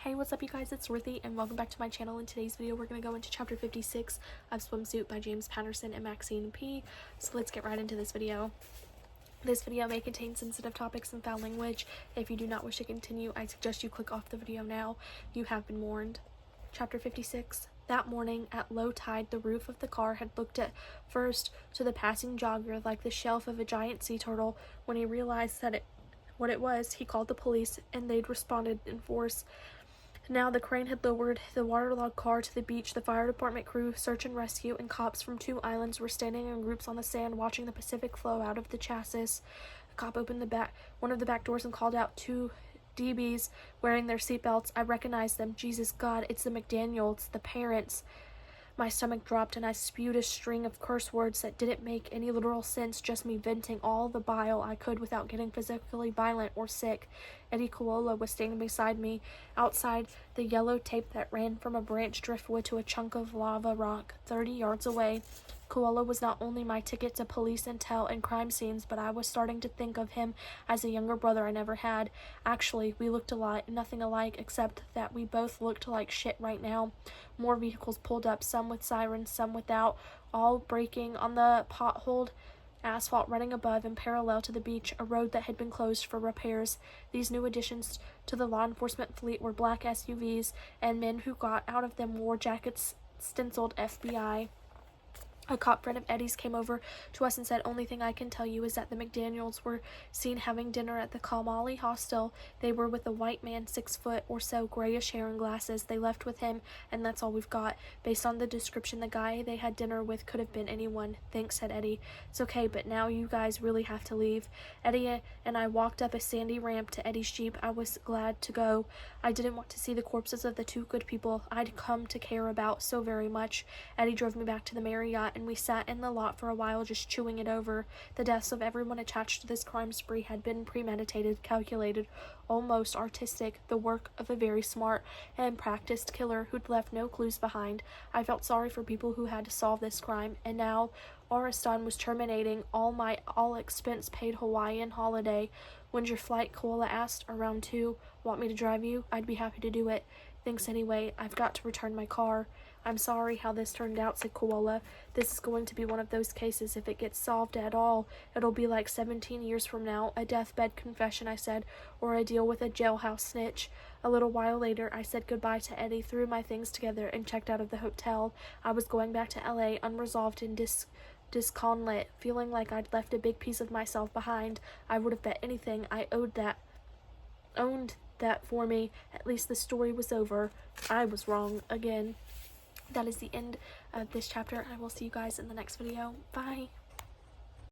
Hey, what's up you guys, it's Ruthie and welcome back to my channel. In today's video we're going to go into chapter 56 of Swimsuit by James Patterson and Maxine P. So let's get right into this video. This video may contain sensitive topics and foul language. If you do not wish to continue, I suggest you click off the video now. You have been warned. Chapter 56. That morning, at low tide, the roof of the car had looked at first to the passing jogger like the shelf of a giant sea turtle. When he realized what it was, he called the police, and they'd responded in force. Now the crane had lowered the waterlogged car to the beach. The fire department crew, search and rescue, and cops from 2 islands were standing in groups on the sand watching the Pacific flow out of the chassis. A cop opened one of the back doors and called out 2 DBs wearing their seatbelts. I recognized them. Jesus God, it's the McDaniels, the parents. My stomach dropped and I spewed a string of curse words that didn't make any literal sense, just me venting all the bile I could without getting physically violent or sick. Eddie Koala was standing beside me. Outside, the yellow tape that ran from a branch driftwood to a chunk of lava rock 30 yards away. Koala was not only my ticket to police intel and crime scenes, but I was starting to think of him as a younger brother I never had. Actually, we looked nothing alike, except that we both looked like shit right now. More vehicles pulled up, some with sirens, some without, all braking on the potholed asphalt running above and parallel to the beach, a road that had been closed for repairs. These new additions to the law enforcement fleet were black SUVs, and men who got out of them wore jackets stenciled FBI. A cop friend of Eddie's came over to us and said, "Only thing I can tell you is that the McDaniels were seen having dinner at the Kamali hostel. They were with a white man, 6 foot or so, grayish hair and glasses. They left with him, and that's all we've got. Based on the description, the guy they had dinner with could have been anyone." "Thanks," said Eddie. "It's okay, but now you guys really have to leave." Eddie and I walked up a sandy ramp to Eddie's Jeep. I was glad to go. I didn't want to see the corpses of the 2 good people I'd come to care about so very much. Eddie drove me back to the Marriott, and we sat in the lot for a while just chewing it over. The deaths of everyone attached to this crime spree had been premeditated, calculated, almost artistic, the work of a very smart and practiced killer who'd left no clues behind. I felt sorry for people who had to solve this crime, and now Oristan was terminating my all-expense-paid Hawaiian holiday. "When's your flight?" Koala asked. "Around 2. Want me to drive you?" "I'd be happy to do it." "Thanks anyway. I've got to return my car." "I'm sorry how this turned out," said Koala. "This is going to be one of those cases. If it gets solved at all, it'll be like 17 years from now. A deathbed confession," I said, "or a deal with a jailhouse snitch." A little while later, I said goodbye to Eddie, threw my things together, and checked out of the hotel. I was going back to LA, unresolved and disconsolate, feeling like I'd left a big piece of myself behind. I would have bet anything I owned that for me. At least the story was over. I was wrong again. That is the end of this chapter. I will see you guys in the next video. Bye.